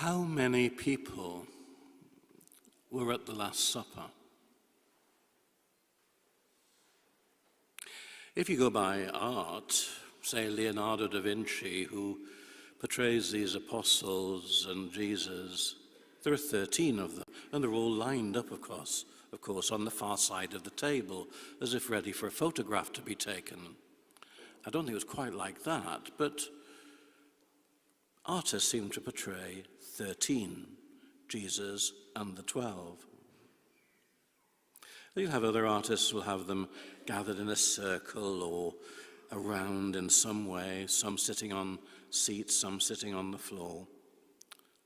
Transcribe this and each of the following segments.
How many people were at the Last Supper? If you go by art, say Leonardo da Vinci, who portrays these apostles and Jesus, there are 13 of them, and they're all lined up, of course, on the far side of the table, as if ready for a photograph to be taken. I don't think it was quite like that, but artists seem to portray 13, Jesus and the 12. You'll have other artists who will have them gathered in a circle or around in some way, some sitting on seats, some sitting on the floor,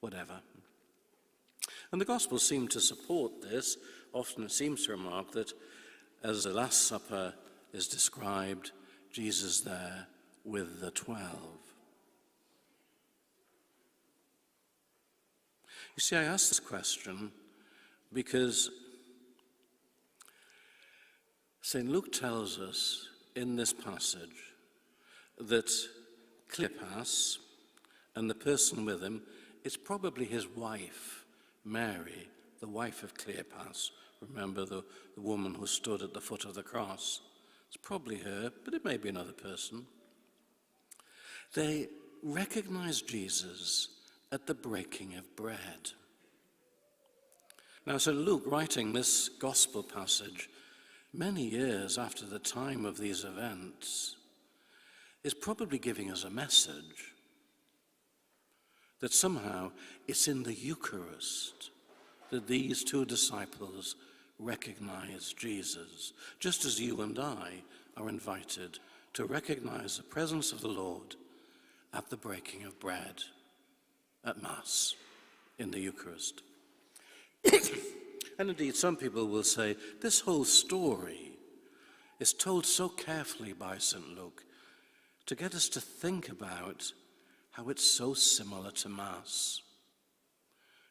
whatever. And the Gospels seem to support this. Often it seems to remark that as the Last Supper is described, Jesus there with the 12. You see, I ask this question because St. Luke tells us in this passage that Cleopas and the person with him is probably his wife, Mary, the wife of Cleopas. Remember the woman who stood at the foot of the cross. It's probably her, but it may be another person. They recognize Jesus at the breaking of bread. Now, St. Luke, writing this gospel passage many years after the time of these events, is probably giving us a message that somehow it's in the Eucharist that these two disciples recognize Jesus, just as you and I are invited to recognize the presence of the Lord at the breaking of bread, at Mass, in the Eucharist. And indeed, some people will say this whole story is told so carefully by St. Luke to get us to think about how it's so similar to Mass.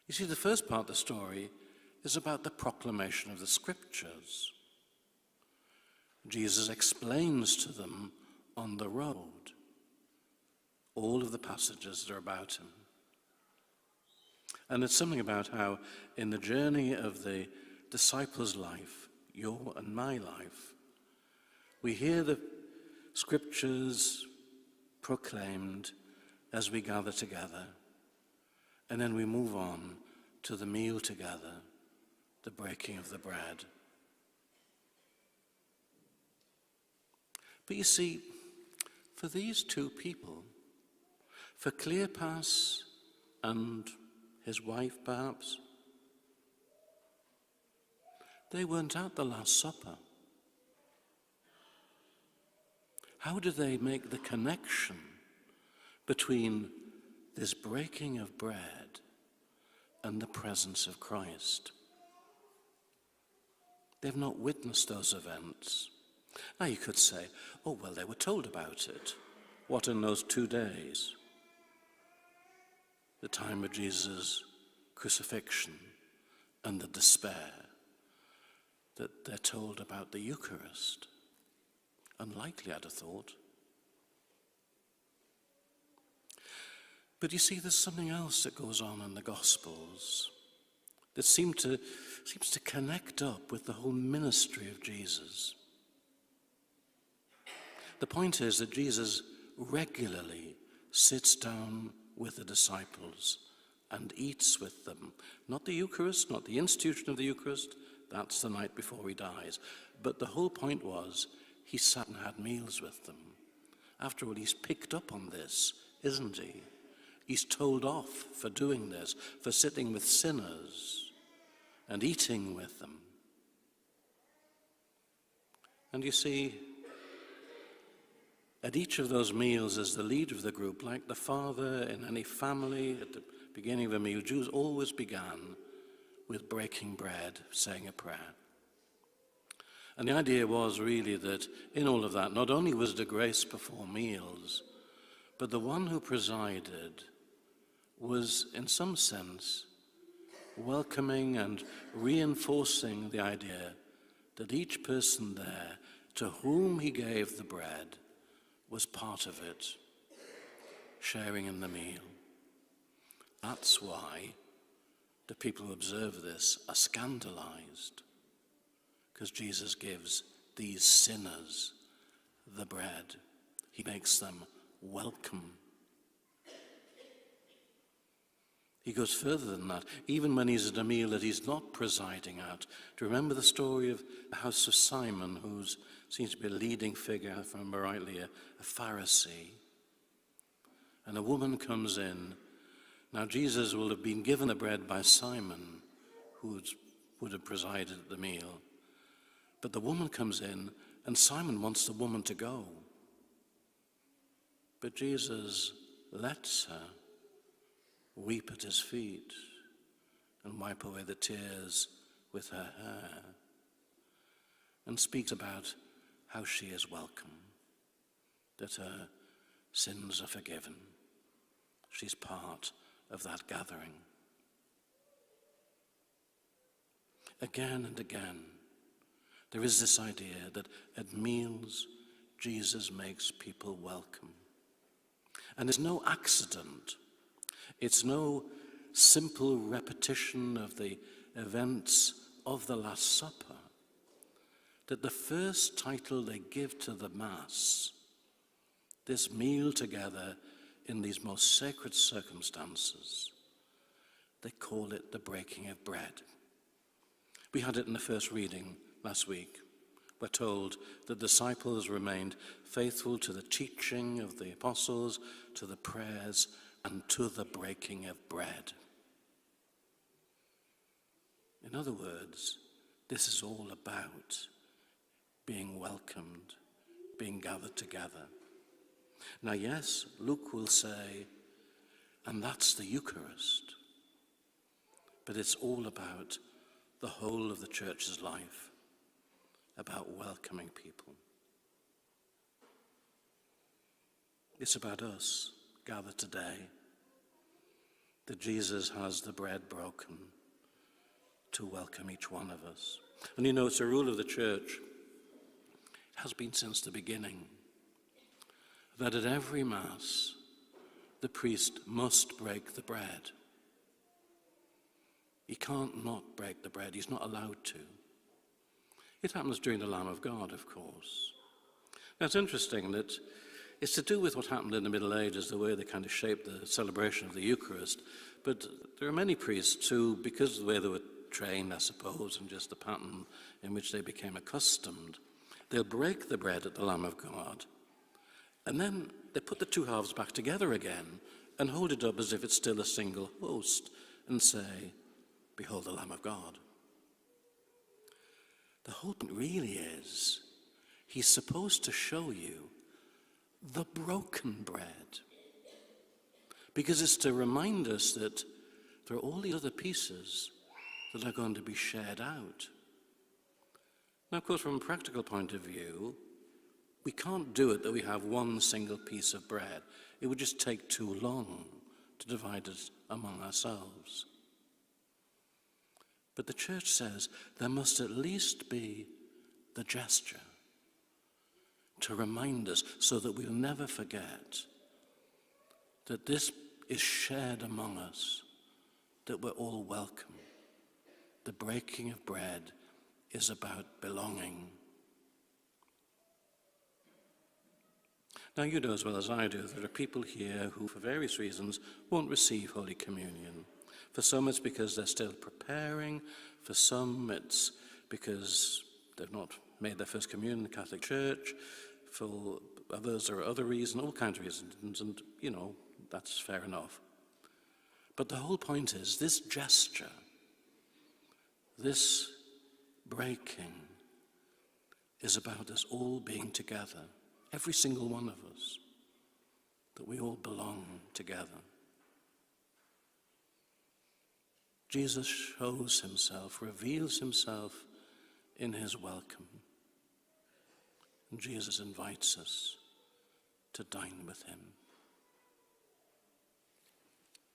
You see, the first part of the story is about the proclamation of the Scriptures. Jesus explains to them on the road all of the passages that are about him. And it's something about how in the journey of the disciples' life, your and my life, we hear the Scriptures proclaimed as we gather together, and then we move on to the meal together, the breaking of the bread. But you see, for these two people, for Cleopas and his wife perhaps, they weren't at the Last Supper. How do they make the connection between this breaking of bread and the presence of Christ? They've not witnessed those events. Now you could say, oh, well, they were told about it. What in those 2 days? The time of Jesus' crucifixion and the despair, that they're told about the Eucharist. Unlikely, I'd have thought. But you see, there's something else that goes on in the Gospels that seems to connect up with the whole ministry of Jesus. The point is that Jesus regularly sits down with the disciples and eats with them. Not the Eucharist, not the institution of the Eucharist, that's the night before he dies. But the whole point was he sat and had meals with them. After all, he's picked up on this, isn't he? He's told off for doing this, for sitting with sinners and eating with them. And you see, at each of those meals as the leader of the group, like the father in any family at the beginning of a meal, Jews always began with breaking bread, saying a prayer. And the idea was really that in all of that, not only was there grace before meals, but the one who presided was, in some sense, welcoming and reinforcing the idea that each person there to whom he gave the bread was part of it, sharing in the meal. That's why the people who observe this are scandalized, because Jesus gives these sinners the bread. He makes them welcome. He goes further than that. Even when he's at a meal that he's not presiding at. Do you remember the story of the house of Simon, who seems to be a leading figure, if I remember rightly, a Pharisee? And a woman comes in. Now Jesus will have been given the bread by Simon, who would have presided at the meal. But the woman comes in, and Simon wants the woman to go. But Jesus lets her weep at his feet and wipe away the tears with her hair, and speaks about how she is welcome, that her sins are forgiven. She's part of that gathering. Again and again, there is this idea that at meals, Jesus makes people welcome. And it's no accident. It's no simple repetition of the events of the Last Supper that the first title they give to the Mass, this meal together in these most sacred circumstances, they call it the breaking of bread. We had it in the first reading last week. We're told the disciples remained faithful to the teaching of the apostles, to the prayers, and to the breaking of bread. In other words, this is all about being welcomed, being gathered together. Now, yes, Luke will say, and that's the Eucharist, but it's all about the whole of the church's life, about welcoming people. It's about us gathered today, that Jesus has the bread broken to welcome each one of us. And you know, it's a rule of the church, it has been since the beginning, that at every Mass, the priest must break the bread. He can't not break the bread. He's not allowed to. It happens during the Lamb of God, of course. Now, it's interesting that it's to do with what happened in the Middle Ages, the way they kind of shaped the celebration of the Eucharist. But there are many priests who, because of the way they were trained, I suppose, and just the pattern in which they became accustomed, they'll break the bread at the Lamb of God, and then they put the two halves back together again and hold it up as if it's still a single host and say, "Behold the Lamb of God." The whole point really is, he's supposed to show you the broken bread, because it's to remind us that there are all these other pieces that are going to be shared out. Now, of course, from a practical point of view, we can't do it that we have one single piece of bread. It would just take too long to divide it among ourselves. But the church says there must at least be the gesture to remind us, so that we'll never forget that this is shared among us, that we're all welcome. The breaking of bread is about belonging. Now, you know as well as I do, there are people here who, for various reasons, won't receive Holy Communion. For some, it's because they're still preparing. For some, it's because they've not made their first communion in the Catholic Church. For others, there are other reasons, all kinds of reasons, and, you know, that's fair enough. But the whole point is, this gesture, this breaking, is about us all being together, every single one of us, that we all belong together. Jesus shows himself, reveals himself in his welcome. And Jesus invites us to dine with him.